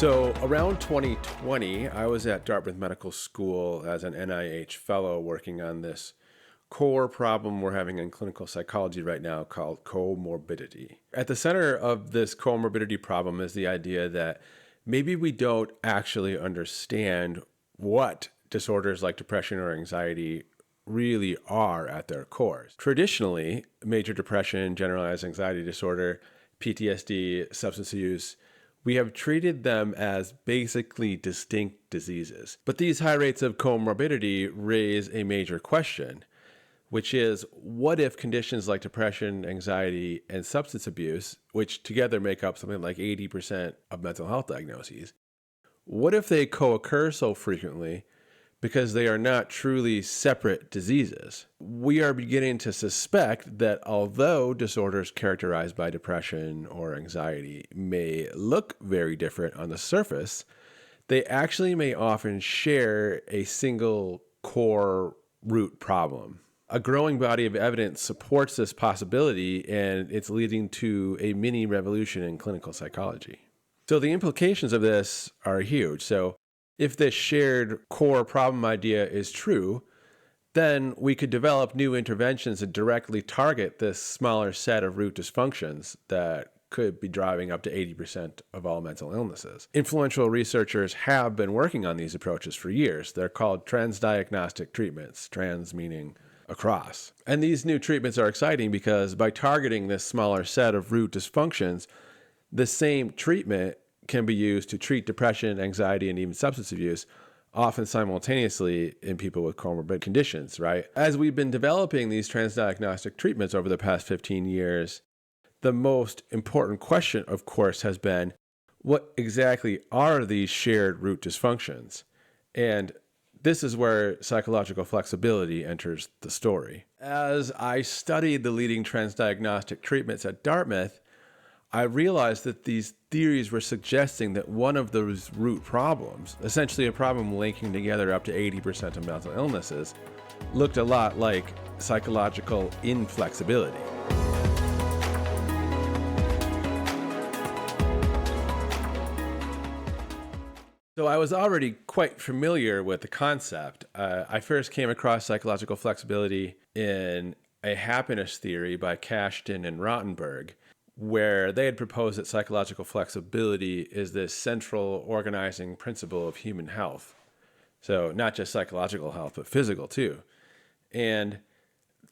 So around 2020, I was at Dartmouth Medical School as an NIH fellow working on this core problem we're having in clinical psychology right now called comorbidity. At the center of this comorbidity problem is the idea that maybe we don't actually understand what disorders like depression or anxiety really are at their cores. Traditionally, major depression, generalized anxiety disorder, PTSD, substance use, we have treated them as basically distinct diseases. But these high rates of comorbidity raise a major question, which is, what if conditions like depression, anxiety, and substance abuse, which together make up something like 80% of mental health diagnoses, what if they co-occur so frequently because they are not truly separate diseases? We are beginning to suspect that although disorders characterized by depression or anxiety may look very different on the surface, they actually may often share a single core root problem. A growing body of evidence supports this possibility, and it's leading to a mini revolution in clinical psychology. So the implications of this are huge. So if this shared core problem idea is true, then we could develop new interventions that directly target this smaller set of root dysfunctions that could be driving up to 80% of all mental illnesses. Influential researchers have been working on these approaches for years. They're called transdiagnostic treatments, trans meaning across. And these new treatments are exciting because by targeting this smaller set of root dysfunctions, the same treatment can be used to treat depression, anxiety, and even substance abuse, often simultaneously in people with comorbid conditions, right? As we've been developing these transdiagnostic treatments over the past 15 years, the most important question, of course, has been, what exactly are these shared root dysfunctions? And this is where psychological flexibility enters the story. As I studied the leading transdiagnostic treatments at Dartmouth, I realized that these theories were suggesting that one of those root problems, essentially a problem linking together up to 80% of mental illnesses, looked a lot like psychological inflexibility. So I was already quite familiar with the concept. I first came across psychological flexibility in a happiness theory by Kashtan and Rottenberg, where they had proposed that psychological flexibility is this central organizing principle of human health. So not just psychological health, but physical too. And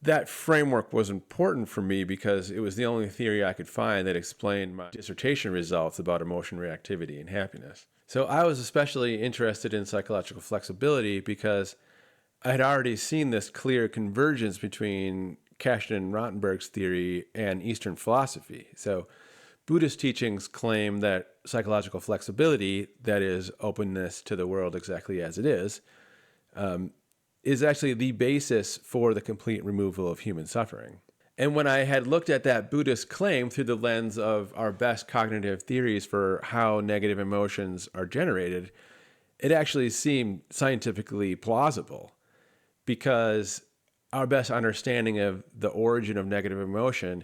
that framework was important for me because it was the only theory I could find that explained my dissertation results about emotion reactivity and happiness. So I was especially interested in psychological flexibility because I had already seen this clear convergence between Kashtan and Rottenberg's theory and Eastern philosophy. So Buddhist teachings claim that psychological flexibility, that is openness to the world exactly as it is actually the basis for the complete removal of human suffering. And when I had looked at that Buddhist claim through the lens of our best cognitive theories for how negative emotions are generated, it actually seemed scientifically plausible, because our best understanding of the origin of negative emotion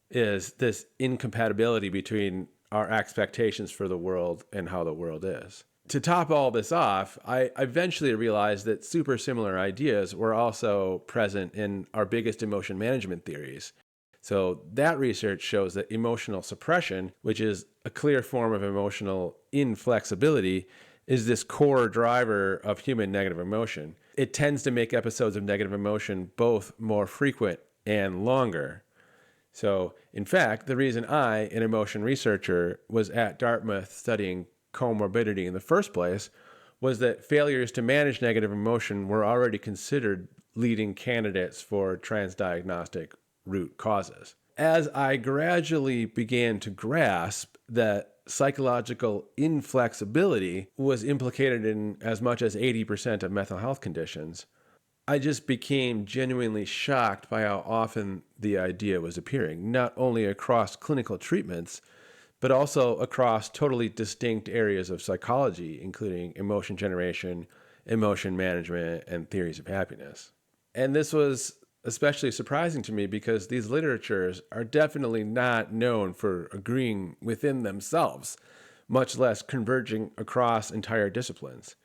is this incompatibility between our expectations for the world and how the world is. To top all this off, I eventually realized that super similar ideas were also present in our biggest emotion management theories. So that research shows that emotional suppression, which is a clear form of emotional inflexibility, is this core driver of human negative emotion. It tends to make episodes of negative emotion both more frequent and longer. So, in fact, the reason I, an emotion researcher, was at Dartmouth studying comorbidity in the first place was that failures to manage negative emotion were already considered leading candidates for transdiagnostic root causes. As I gradually began to grasp that psychological inflexibility was implicated in as much as 80% of mental health conditions, I just became genuinely shocked by how often the idea was appearing, not only across clinical treatments, but also across totally distinct areas of psychology, including emotion generation, emotion management, and theories of happiness. And this was especially surprising to me because these literatures are definitely not known for agreeing within themselves, much less converging across entire disciplines.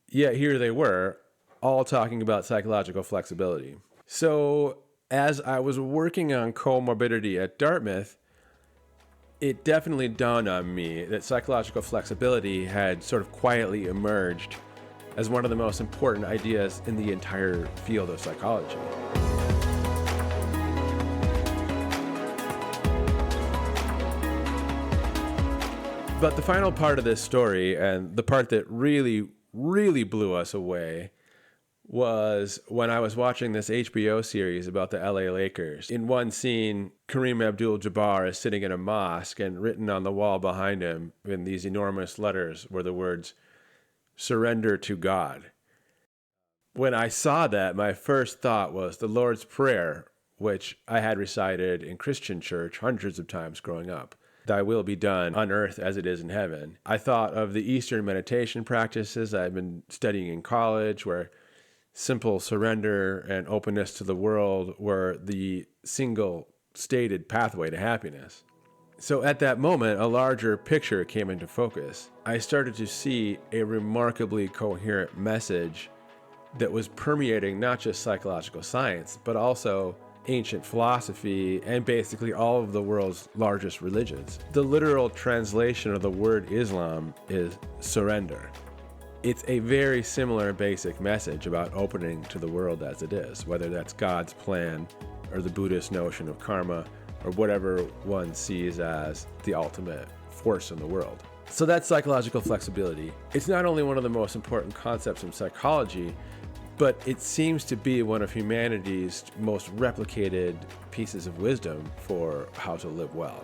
Yet here they were, all talking about psychological flexibility. So as I was working on comorbidity at Dartmouth, it definitely dawned on me that psychological flexibility had sort of quietly emerged as one of the most important ideas in the entire field of psychology. But the final part of this story, and the part that really, really blew us away, was when I was watching this HBO series about the LA Lakers. In one scene, Kareem Abdul-Jabbar is sitting in a mosque, and written on the wall behind him in these enormous letters were the words, "Surrender to God." When I saw that, my first thought was the Lord's Prayer, which I had recited in Christian church hundreds of times growing up. Thy will be done on earth as it is in heaven. I thought of the Eastern meditation practices I've been studying in college, where simple surrender and openness to the world were the single stated pathway to happiness. So at that moment, a larger picture came into focus. I started to see a remarkably coherent message that was permeating not just psychological science, but also ancient philosophy and basically all of the world's largest religions. The literal translation of the word Islam is surrender. It's a very similar basic message about opening to the world as it is, whether that's God's plan or the Buddhist notion of karma or whatever one sees as the ultimate force in the world. So that's psychological flexibility. It's not only one of the most important concepts in psychology, but it seems to be one of humanity's most replicated pieces of wisdom for how to live well.